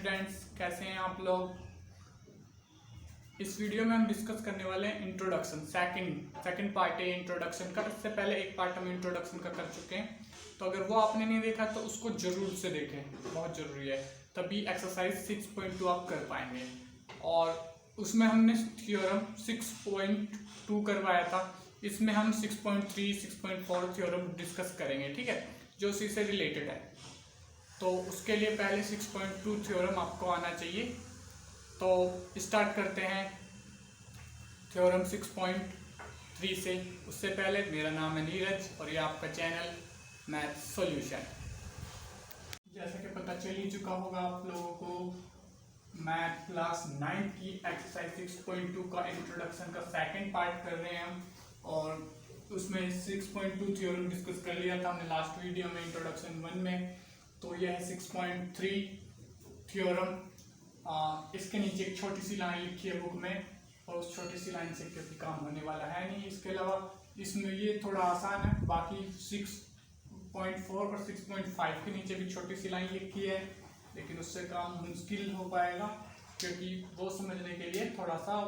Students, कैसे हैं आप लोग। इस वीडियो में हम डिस्कस करने वाले हैं इंट्रोडक्शन। सेकंड पार्ट है इंट्रोडक्शन का। इससे पहले एक पार्ट हम इंट्रोडक्शन का कर चुके हैं, तो अगर वो आपने नहीं देखा तो उसको जरूर से देखें, बहुत ज़रूरी है, तभी एक्सरसाइज 6.2 आप कर पाएंगे। और उसमें हमने थ्योरम 6.2 करवाया था, इसमें हम 6.3 6.4 थ्योरम डिस्कस करेंगे, ठीक है, जो उसी से रिलेटेड है। तो उसके लिए पहले 6.2 थ्योरम आपको आना चाहिए। तो स्टार्ट करते हैं थ्योरम 6.3 से। उससे पहले मेरा नाम है नीरज और ये आपका चैनल मैथ सॉल्यूशन। जैसा कि पता चल ही चुका होगा आप लोगों को, मैथ क्लास 9 की एक्सरसाइज 6.2 का इंट्रोडक्शन का सेकंड पार्ट कर रहे हैं हम, और उसमें 6.2 थ्योरम डिस्कस कर लिया था हमने लास्ट वीडियो में इंट्रोडक्शन 1 में। तो यह है 6.3 थ्योरम। इसके नीचे एक छोटी सी लाइन लिखी है बुक में, और उस छोटी सी लाइन से क्योंकि काम होने वाला है नहीं। इसके अलावा इसमें ये थोड़ा आसान है, बाकी 6.4 और 6.5 के नीचे भी छोटी सी लाइन लिखी है, लेकिन उससे काम मुश्किल हो पाएगा क्योंकि वो समझने के लिए थोड़ा सा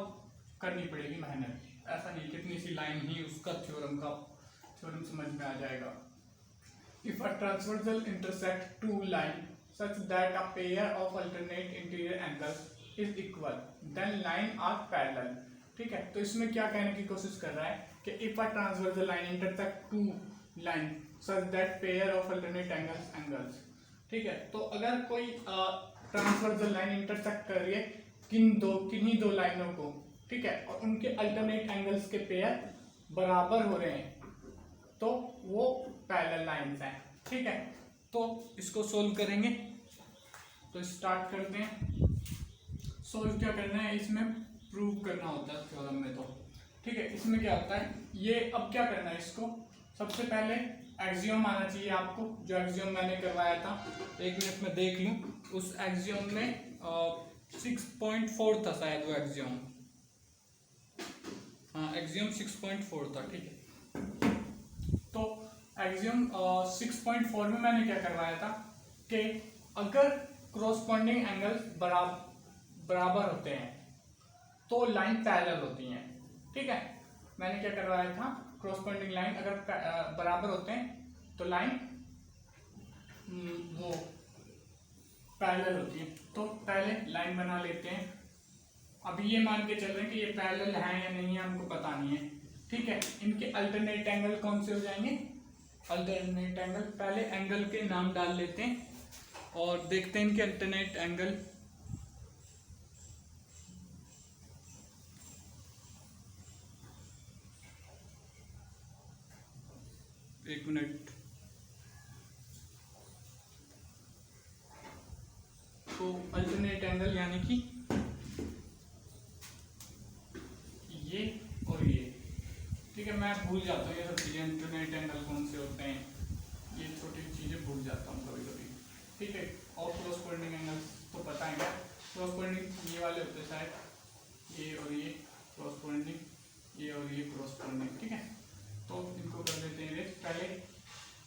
करनी पड़ेगी मेहनत। ऐसा नहीं कितनी सी लाइन ही उसका थ्योरम समझ में आ जाएगा। If a transversal intersect two lines such that a pair of alternate interior angles is equal, then line are parallel। ठीक है, तो इसमें क्या कहने की कोशिश कर रहा है कि if a transversal line intersect two lines such that pair of alternate angles, ठीक है, तो अगर कोई ट्रांसवर्सल लाइन इंटरसेक्ट कर रही है किन्हीं दो लाइनों को, ठीक है, और उनके अल्टरनेट एंगल्स के पेयर बराबर हो रहे हैं, तो वो पैरेलल लाइंस हैं। ठीक है, तो इसको सोल्व करेंगे। तो स्टार्ट करते हैं। सोल्व क्या करना है, इसमें प्रूव करना होता है थ्योरम में। तो ठीक है, इसमें क्या होता है, ये अब क्या करना है, इसको सबसे पहले एक्सियम आना चाहिए आपको। जो एक्सियम मैंने करवाया था, एक मिनट में देख लूं, उस एक्सियम में 6.4 था शायद वो एक्सियम। हाँ, एक्सियम 6.4 था। ठीक है, तो एक्सियम 6.4 में मैंने क्या करवाया था कि अगर क्रॉसपोंडिंग एंगल्स बराबर होते हैं तो लाइन पैरेलल होती हैं। ठीक है, मैंने क्या करवाया था, क्रॉसपोंडिंग लाइन अगर बराबर होते हैं तो लाइन वो पैरेलल होती है। तो पहले लाइन बना लेते हैं। अभी ये मान के चल रहे हैं कि ये पैरेलल है या नहीं है, हमको पता नहीं है। ठीक है, इनके अल्टरनेट एंगल कौन से हो जाएंगे, अल्टरनेट एंगल। पहले एंगल के नाम डाल लेते हैं और देखते हैं इनके अल्टरनेट एंगल। एक मिनट। तो अल्टरनेट एंगल यानी कि ये और ये। ठीक है, मैं भूल जाता हूँ ये सब चीज़ें, अल्टरनेट एंगल कौन से होते हैं, ये छोटी चीज़ें भूल जाता हूँ कभी कभी। ठीक है, और क्रॉसपोंडिंग एंगल तो पता है क्या, क्रॉसपोंडिंग ये वाले होते हैं शायद, ये और ये क्रॉसपोंडिंग, ये और ये क्रॉसपोंडिंग। ठीक है, तो इनको कर लेते हैं रेस्ट पहले।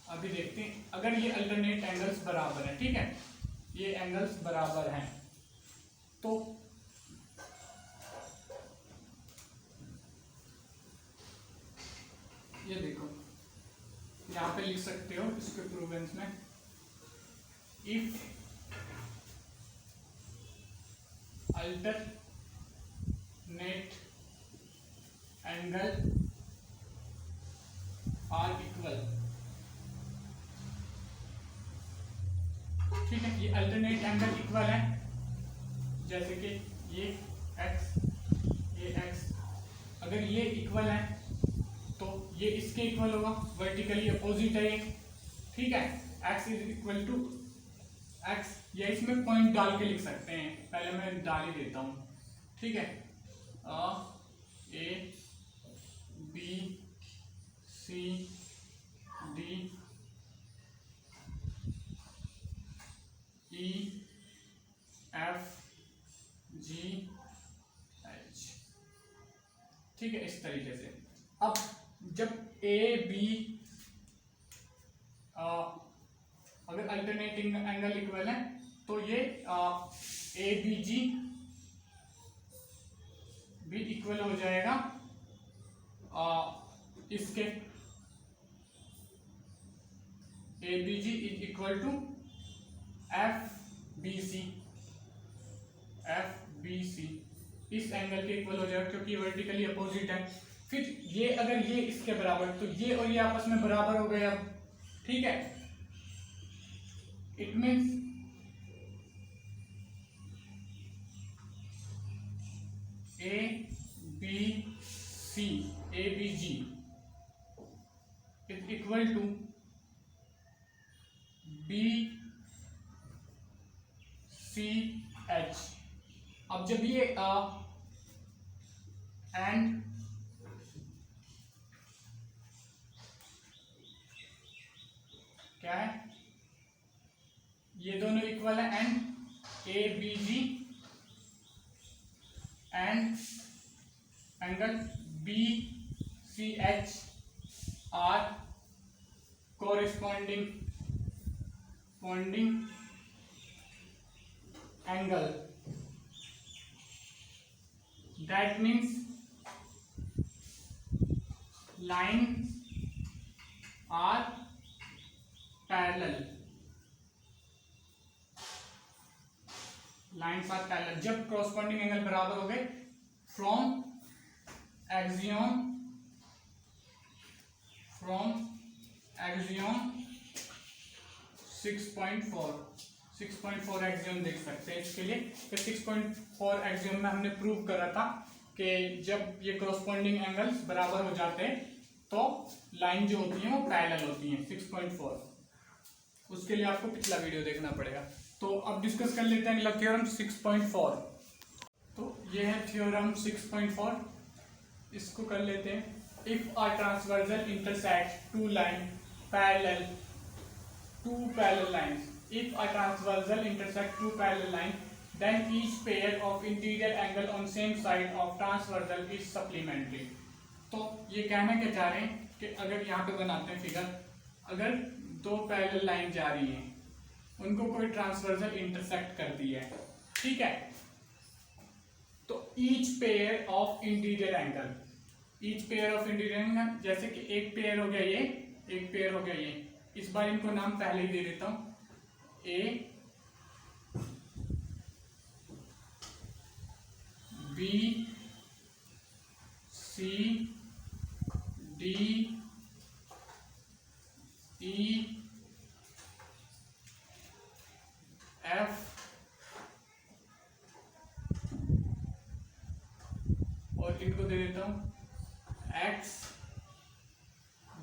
अभी देखते हैं अगर ये अल्टरनेट एंगल्स बराबर हैं, ठीक है, ये एंगल्स बराबर हैं, तो ये देखो यहाँ पे लिख सकते हो इसके प्रूवेंस में, if alternate angle are equal. ठीक है, ये अल्टरनेट एंगल इक्वल है, जैसे कि ये x ये x, अगर ये इक्वल है तो ये इसके इक्वल होगा, वर्टिकली अपोजिट है ये। ठीक है, x is equal to x, या इसमें पॉइंट डाल के लिख सकते हैं, पहले मैं डाल ही देता हूँ। ठीक है, A B C D E F G H। ठीक है, इस तरीके से। अब जब A B अगर अल्टरनेटिंग एंगल इक्वल है तो ये ABG भी इक्वल हो जाएगा इसके ABG is equal to FBC इस एंगल के इक्वल हो जाएगा क्योंकि वर्टिकली अपोजिट है। फिर ये अगर ये इसके बराबर तो ये और ये आपस में बराबर हो गए अब, ठीक है। It means ABG is equal to BCH। अब जब ये एंड क्या है, ये दोनों इक्वल है and ABG and angle BCH are corresponding angle. That means lines are parallel. जब corresponding angle बराबर हो गए from axiom 6.4 एक्सियम देख सकते हैं इसके लिए। 6.4 एक्सियम में हमने प्रूव करा था कि जब ये करस्पॉन्डिंग एंगल्स बराबर हो जाते हैं तो लाइन जो होती है वो पैरेलल होती है। 6.4 उसके लिए आपको पिछला वीडियो देखना पड़ेगा। तो अब डिस्कस कर लेते हैं अगला थ्योरम 6.4। तो ये है थ्योरम 6.4, इसको कर लेते हैं। If a transversal intersect two parallel lines, if a transversal intersect two parallel lines, then each pair of interior angle on same side of transversal is supplementary। तो ये कहना क्या चाह रहे हैं कि अगर यहाँ पे बनाते हैं फिगर, अगर दो पैरेलल लाइन जा रही हैं, उनको कोई ट्रांसवर्सल इंटरसेक्ट करती है, ठीक है, तो each pair of interior angle, जैसे कि एक पेयर हो गया ये, एक पेयर हो गया ये, इस बार इनको नाम पहले ही दे देता हूं, A B C D E F और इनको दे देता हूं X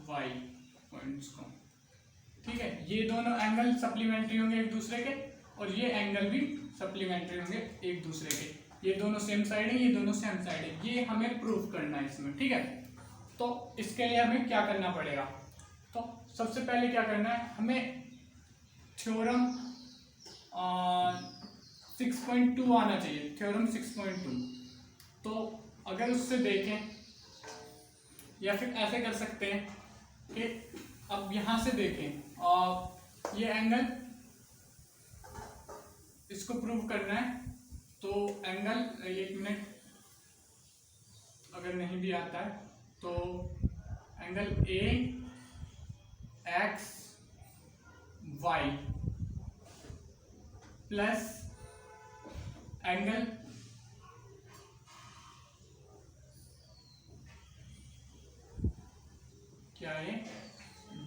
Y पॉइंट्स को, ठीक है। ये दोनों एंगल सप्लीमेंट्री होंगे एक दूसरे के और ये एंगल भी सप्लीमेंट्री होंगे एक दूसरे के। ये दोनों सेम साइड है, ये दोनों सेम साइड है, ये हमें प्रूफ करना है इसमें, ठीक है। तो इसके लिए हमें क्या करना पड़ेगा, तो सबसे पहले क्या करना है, हमें थ्योरम 6.2 आना चाहिए, थ्योरम 6.2। तो अगर उससे देखें या फिर ऐसे कर सकते हैं कि अब यहां से देखें ये एंगल, इसको प्रूव करना है तो एंगल, एक मिनट, अगर नहीं भी आता है तो एंगल AXY प्लस एंगल क्या है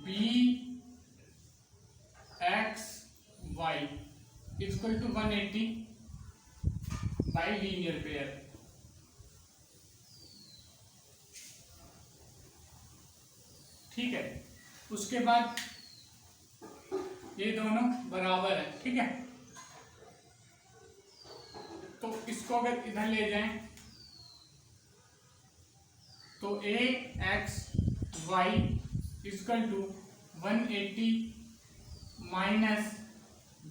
BXY equal to 180 by linear pair, ठीक है। उसके बाद ये दोनों बराबर है, ठीक है। तो इसको अगर इधर ले जाएं तो AXY equal to 180 minus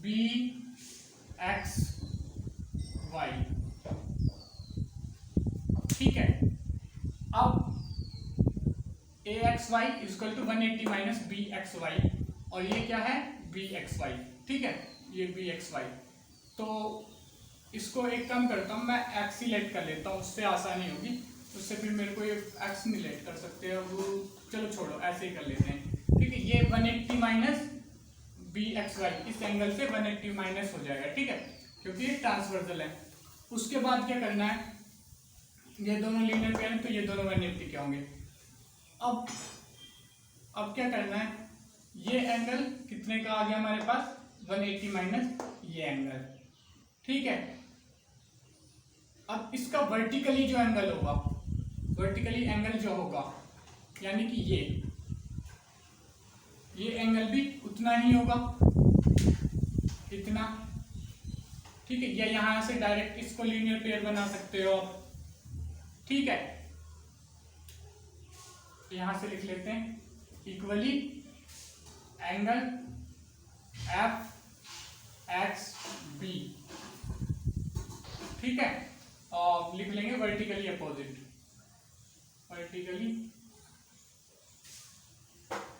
BXY, ठीक है। अब AXY equal to 180 minus BXY और ये क्या है BXY, ठीक है, ये BXY। तो इसको एक काम करता हूँ, मैं एक्स सिलेक्ट कर लेता हूँ, उससे आसानी होगी, उससे फिर मेरे को ये एक्स नहीं लेट कर सकते हैं वो, चलो छोड़ो ऐसे ही कर लेते हैं। ठीक है, ये 180 माइनस बी एक्स वाई, इस एंगल से 180 माइनस हो जाएगा। ठीक है, क्योंकि ये ट्रांसवर्सल है। उसके बाद क्या करना है, ये दोनों लीनियर पेयर हैं तो ये दोनों 180 के होंगे। अब क्या करना है, ये एंगल कितने का आ गया हमारे पास, 180 माइनस ये एंगल। ठीक है, अब इसका वर्टिकली जो एंगल होगा, वर्टिकली एंगल जो होगा यानी कि ये एंगल भी उतना ही होगा, इतना। ठीक है, या यहां से डायरेक्ट इसको लीनियर पेयर बना सकते हो आप। ठीक है, यहां से लिख लेते हैं equally angle F X B. ठीक है, और लिख लेंगे वर्टिकली अपोजिट, वर्टिकली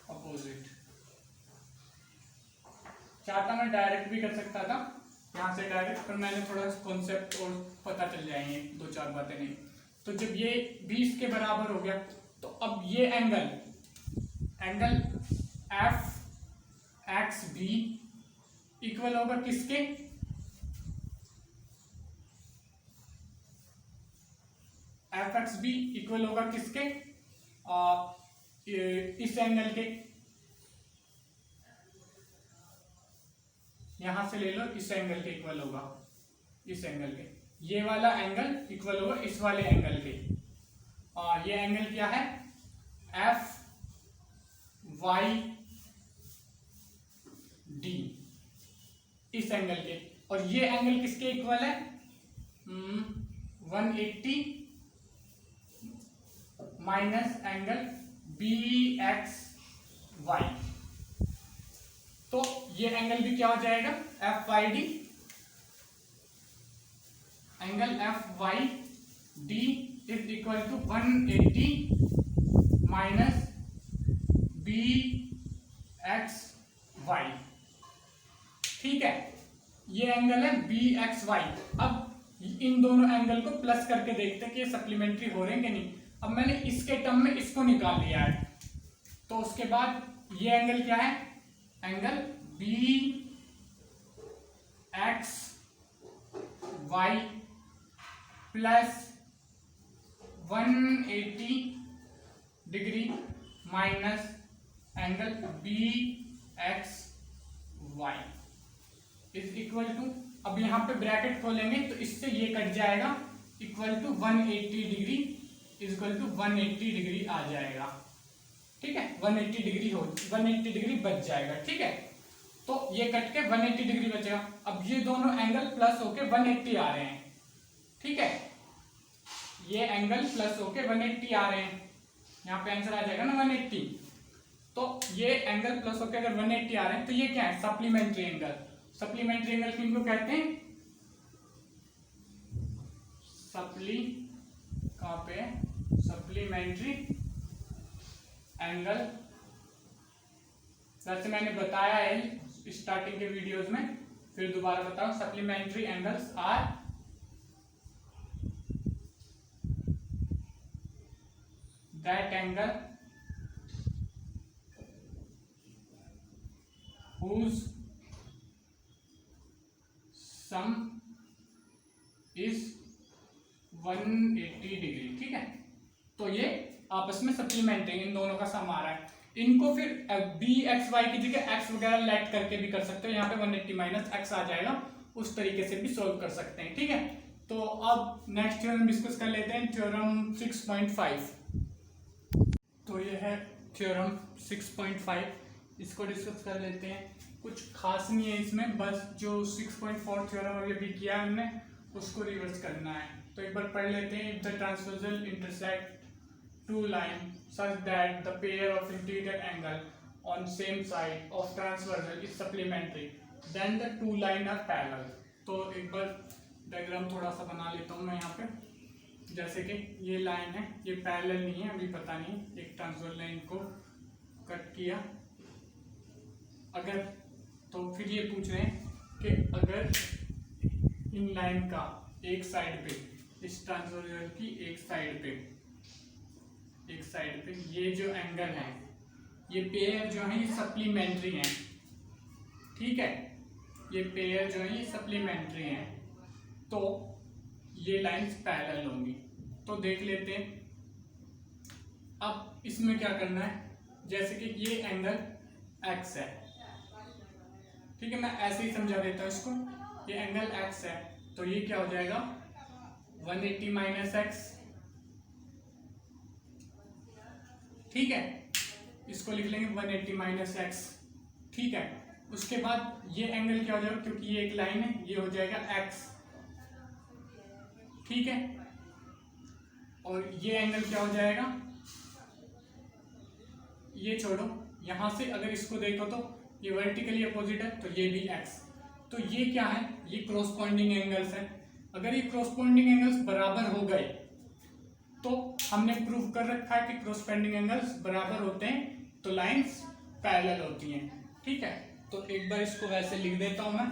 अपोजिट। चाहता मैं डायरेक्ट भी कर सकता था यहाँ से डायरेक्ट, पर मैंने थोड़ा कॉन्सेप्ट और पता चल जाएंगे, 2-4 बातें नहीं। तो जब ये 20 के बराबर हो गया तो अब ये angle F X B equal होगा किसके, एफ एक्स बी इक्वल होगा किसके, इस एंगल के, यहां से ले लो, इस एंगल के इक्वल होगा, इस एंगल के, ये वाला एंगल इक्वल होगा इस वाले एंगल के। और ये एंगल क्या है, एफ वाई डी, इस एंगल के। और ये एंगल किसके इक्वल है, 180 minus angle B X Y. तो ये एंगल भी क्या हो जाएगा, F Y D, angle F Y D is equal to 180 minus B X Y. ठीक है, ये एंगल है बी एक्स वाई। अब इन दोनों एंगल को प्लस करके देखते हैं कि ये सप्लीमेंट्री हो रहे हैं कि नहीं। अब मैंने इसके टर्म में इसको निकाल लिया है, तो उसके बाद ये एंगल क्या है, angle B X Y plus 180 degree minus angle B X Y is equal to, अब यहां पे ब्रैकेट खोलेंगे तो इससे ये कट जाएगा, equal to 180 degree is equal to 180 degree आ जाएगा। ठीक है, 180 डिग्री 180 डिग्री बच जाएगा। ठीक है, तो ये कट के 180 डिग्री बचेगा। अब ये दोनों एंगल प्लस होके 180 आ रहे हैं। ठीक है, ये एंगल प्लस होके 180 आ रहे हैं, यहाँ पे आंसर आ जाएगा ना 180। तो ये एंगल प्लस होके अगर 180 आ रहे हैं तो ये क्या है, सप्लीमेंट्री एंगल। सप्लीमेंट्री एंगल किनको कहते हैं, कहाँ पे, सप्लीमेंट्री एंगल। वैसे मैंने बताया है स्टार्टिंग के वीडियोस में, फिर दोबारा बताऊं, supplementary angles are that angle whose sum is 180 degree. ठीक है, तो ये आपस में सप्लीमेंट्री, इन दोनों का सम आ रहा है। इनको फिर बी एक्स वाई की जगह एक्स वगैरह लेट करके भी कर सकते हो, यहाँ पे 180 माइनस एक्स आ जाएगा, उस तरीके से भी सोल्व कर सकते हैं। ठीक है, तो अब नेक्स्ट थ्योरम डिस्कस कर लेते हैं, थ्योरम 6.5। तो ये है थ्योरम 6.5, इसको डिस्कस कर लेते हैं। कुछ खास नहीं है इसमें, बस जो 6.4 थ्योरम अभी भी किया है हमने उसको रिवर्स करना है। तो एक बार पढ़ लेते हैं। If the transversal intersect two line such that the pair of interior angle on same side of transversal is supplementary, then the two line are parallel। तो एक बार डायग्राम थोड़ा सा बना लेता हूँ मैं यहाँ पे, जैसे कि ये लाइन है, ये पैरेलल नहीं है, अभी पता नहीं, एक ट्रांसवर्सल लाइन को कट किया। अगर तो फिर ये पूछ रहे हैं कि अगर इन लाइन का एक साइड पे, इस ट्रांसवर्जल की एक साइड पे ये जो एंगल है, ये पेयर जो है ये सप्लीमेंट्री है, ठीक है, ये पेयर जो है ये सप्लीमेंट्री है, तो ये लाइंस पैरेलल होंगी। तो देख लेते हैं। अब इसमें क्या करना है, जैसे कि ये एंगल x है, ठीक है, मैं ऐसे ही समझा देता हूँ इसको। ये एंगल x है तो ये क्या हो जाएगा 180 माइनस एक्स, ठीक है, इसको लिख लेंगे 180 माइनस एक्स, ठीक है। उसके बाद ये एंगल क्या हो जाएगा, क्योंकि ये एक लाइन है, ये हो जाएगा x, ठीक है, और ये एंगल क्या हो जाएगा, ये छोड़ो, यहां से अगर इसको देखो तो ये वर्टिकली अपोजिट है तो ये भी x, तो ये क्या है, ये क्रॉसपॉइंडिंग एंगल्स है। अगर ये क्रॉसपॉइंडिंग एंगल्स बराबर हो गए तो हमने प्रूव कर रखा है कि क्रॉसपॉइंडिंग एंगल्स बराबर होते हैं तो लाइंस पैरेलल होती हैं, ठीक है। तो एक बार इसको वैसे लिख देता हूं मैं,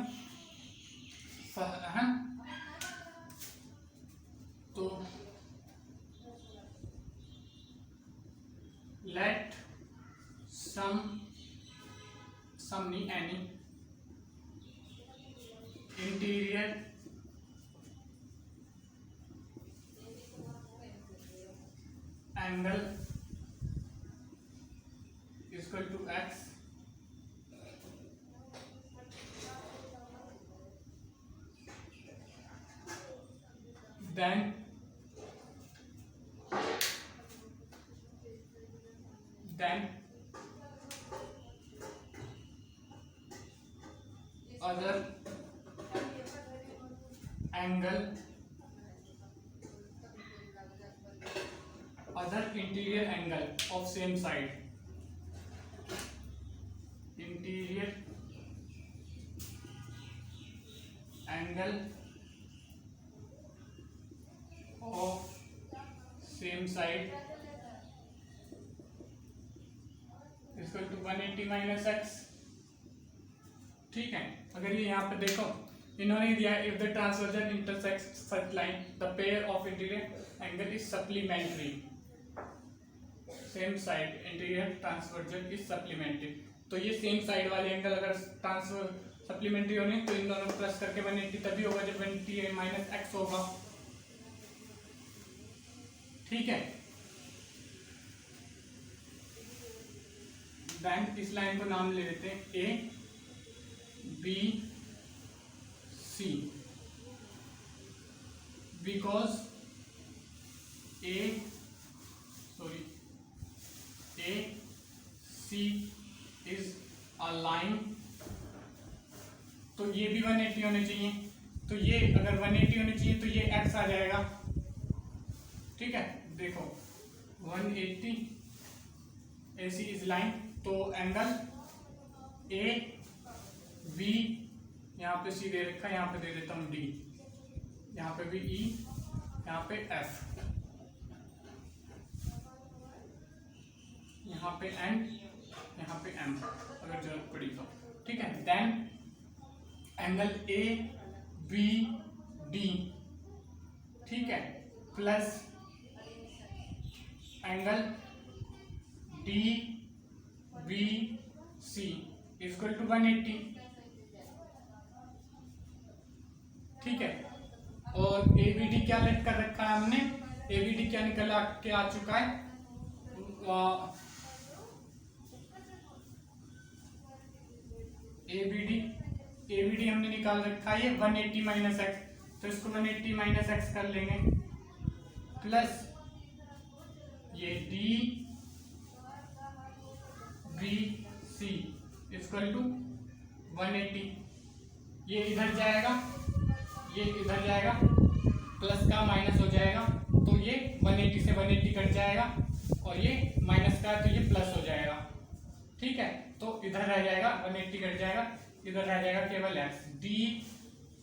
तो लेट सम नहीं any interior angle equal to x, then other angle, other interior angle of same side, interior angle of same side equal to 180 minus एक्स, ठीक है। अगर ये यहाँ पे देखो इन्होंने दिया if the transversal intersects such line the pair of interior angle is supplementary, same side interior transversal is supplementary, तो ये सेम साइड वाले एंगल अगर ट्रांसफर सप्लीमेंट्री होने तो इन दोनों प्लस करके 180 तभी होगा जब 180 माइनस एक्स होगा, ठीक है। देन इस लाइन को नाम ले लेते हैं A B C, because A C is a line, तो ये भी 180 होने चाहिए, तो ये अगर 180 होने चाहिए तो ये x आ जाएगा, ठीक है। देखो 180 AC इज लाइन, तो एंगल ए बी, यहाँ पे सी दे रखा है, यहाँ पे दे देता हूँ डी, यहाँ पे भी ई, यहाँ पे एफ, यहाँ पे एन, यहाँ पे एम अगर जरूरत पड़ी तो, ठीक है। Then angle A B D, ठीक है, plus angle D B C equal to 180, ठीक है। और ए बी डी क्या लेट कर रखा है हमने, ए बी डी क्या निकल के आ चुका है, ए बी डी हमने निकाल रखा है ये 180 माइनस एक्स, तो इसको 180 माइनस एक्स कर लेंगे, प्लस ये D B C equal to 180, ये इधर जाएगा, ये इधर जाएगा, प्लस का माइनस हो जाएगा, तो ये 180 से 180 कट जाएगा, और ये माइनस का है तो ये प्लस हो जाएगा, ठीक है। तो इधर रह जाएगा 180 कट जाएगा, इधर रह जाएगा केवल x, D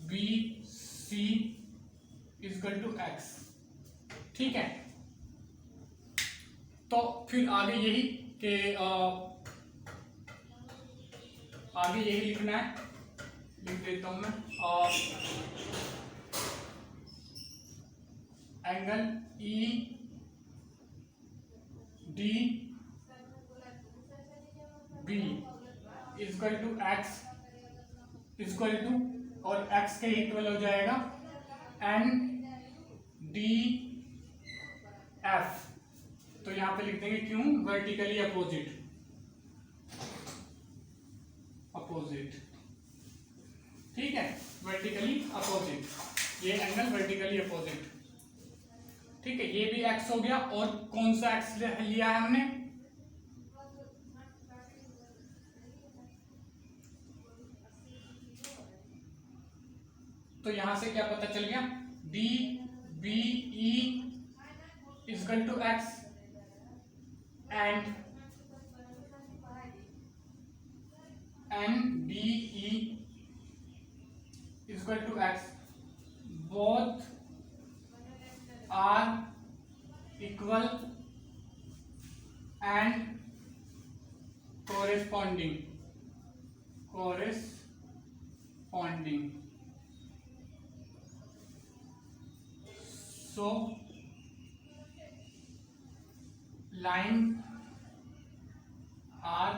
B C equal to X, ठीक है। तो फिर आगे यही कि आगे यही लिखना है, लिख देता हूं मैं, angle E D B equal to X equal to, और एक्स के इक्वल हो जाएगा एन डी एफ। तो यहां पे लिख देंगे क्यों, वर्टिकली अपोजिट, ठीक है, वर्टिकली अपोजिट, ये एंगल वर्टिकली अपोजिट, ठीक है। ये भी एक्स हो गया, और कौन सा एक्स लिया है हमने, तो यहां से क्या पता चल गया, D B E equal to X and N D E equal to X, both are equal and corresponding, so line are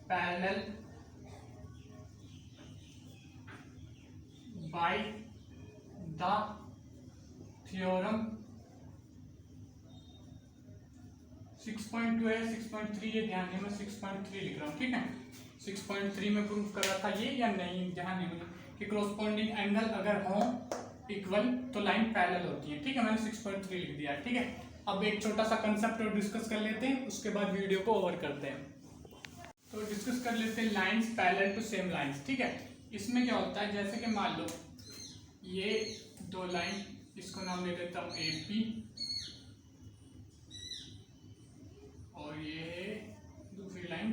parallel by the theorem 6.2 है, 6.3 ये ध्यान नहीं, मैं 6.3 लिख रहा हूँ, ठीक है। 6.3 में प्रूफ कर रहा था ये या नहीं, ध्यान नहीं मुझे, कि corresponding एंगल अगर हो इक्वल तो लाइन पैरेलल होती है, ठीक है। मैंने 6.3 लिख दिया, ठीक है। अब एक छोटा सा कंसेप्ट और डिस्कस कर लेते हैं, उसके बाद वीडियो को ओवर करते हैं। तो डिस्कस कर लेते हैं lines parallel to same lines, ठीक है। इसमें क्या होता है, जैसे कि मान लो ये दो लाइन, इसको नाम दे देता हूँ ए पी, और ये है दूसरी लाइन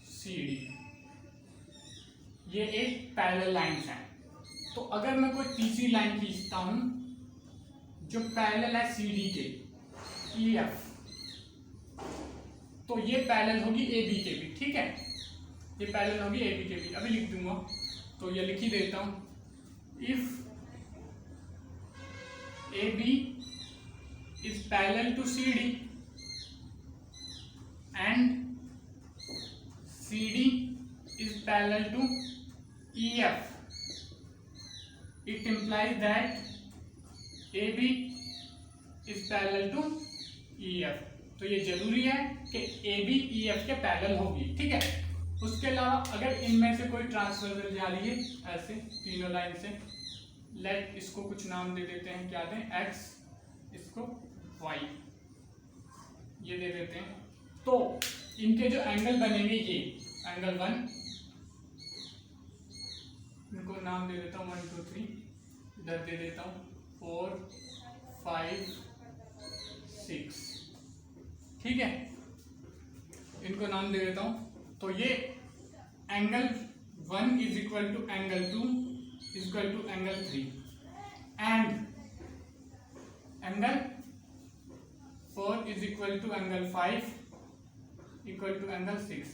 सी डी, ये एक पैरेलल लाइंस है। तो अगर मैं कोई तीसरी लाइन खींचता हूं जो पैरेलल है सी डी के, ई एफ, तो ये पैरेलल होगी ए बी के भी, ठीक है, ये पैरेलल होगी ए बी के भी। अभी लिख दूंगा, तो ये लिख ही देता हूं, if A B is parallel to C D and C D is parallel to E F, it implies that AB is parallel to EF। तो ये जरूरी है कि AB EF के पैरेलल होगी, ठीक है। उसके अलावा अगर इनमें से कोई ट्रांसवर्सल जा रही है ऐसे तीनों लाइन से, लेट इसको कुछ नाम दे देते हैं, क्या दें, X, इसको Y, ये दे देते हैं। तो इनके जो एंगल बनेंगे, ये एंगल 1, इनको नाम दे देता हूँ 1 2 3, इधर दे देता हूँ 4 5 6, ठीक है, इनको नाम दे देता हूँ। तो ये angle 1 is equal to angle 2 is equal to angle 3 and angle 4 is equal to angle 5 equal to angle 6।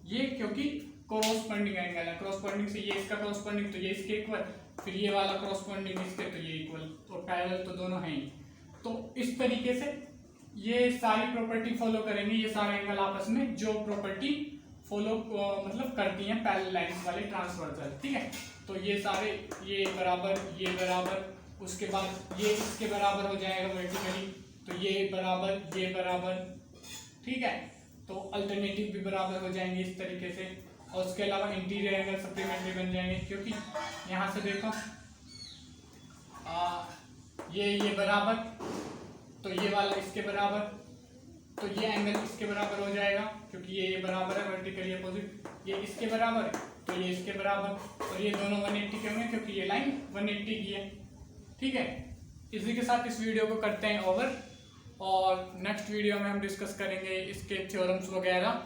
ये क्योंकि कोरोस्पोंडिंग एंगल है, कोरोस्पोंडिंग से ये इसका कोरोस्पोंडिंग, तो ये इसके इक्वल, फिर ये वाला कोरोस्पोंडिंग इसके, तो ये इक्वल, तो पैरेलल तो दोनों हैं ही। तो इस तरीके से ये सारी प्रॉपर्टी फॉलो करेंगे, ये सारे एंगल आपस में जो प्रॉपर्टी फॉलो मतलब करती हैं पैरेलल लाइंस वाले ट्रांसवर्सल, ठीक है। तो ये सारे, ये बराबर, उसके बाद ये इसके बराबर हो जाएगा वर्टिकली, तो ये बराबर, ठीक है। तो अल्टरनेटिव भी बराबर हो जाएंगे इस तरीके से, और उसके अलावा इंटीरियर एंगल सप्लीमेंट्री बन जाएंगे, क्योंकि यहाँ से देखो ये बराबर, तो ये वाला इसके बराबर, तो ये एंगल इसके बराबर हो जाएगा, क्योंकि ये बराबर है वर्टिकली अपोजिट, ये इसके बराबर, तो ये इसके बराबर, और ये दोनों 180 के होंगे क्योंकि ये लाइन 180 की है, ठीक है। इसी के साथ इस वीडियो को करते हैं ओवर, और नेक्स्ट वीडियो में हम डिस्कस करेंगे इसके थ्योरम्स वगैरह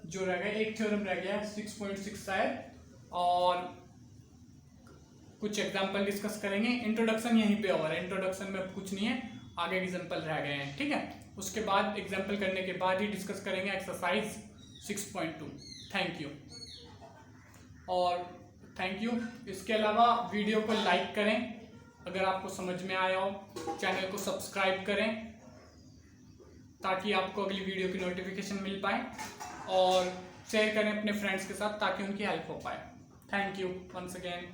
जो रह गए। एक थ्योरम रह गया 6.6 शायद, और कुछ एग्जांपल डिस्कस करेंगे। इंट्रोडक्शन यहीं पे ओवर है, इंट्रोडक्शन में कुछ नहीं है, आगे एग्जांपल रह गए हैं, ठीक है। उसके बाद एग्जांपल करने के बाद ही डिस्कस करेंगे एक्सरसाइज 6.2। थैंक यू, और थैंक यू। इसके अलावा वीडियो को लाइक करें अगर आपको समझ में आया हो चैनल को सब्सक्राइब करें ताकि आपको अगली वीडियो की नोटिफिकेशन मिल पाए, और शेयर करें अपने फ्रेंड्स के साथ ताकि उनकी हेल्प हो पाए। Thank you once again.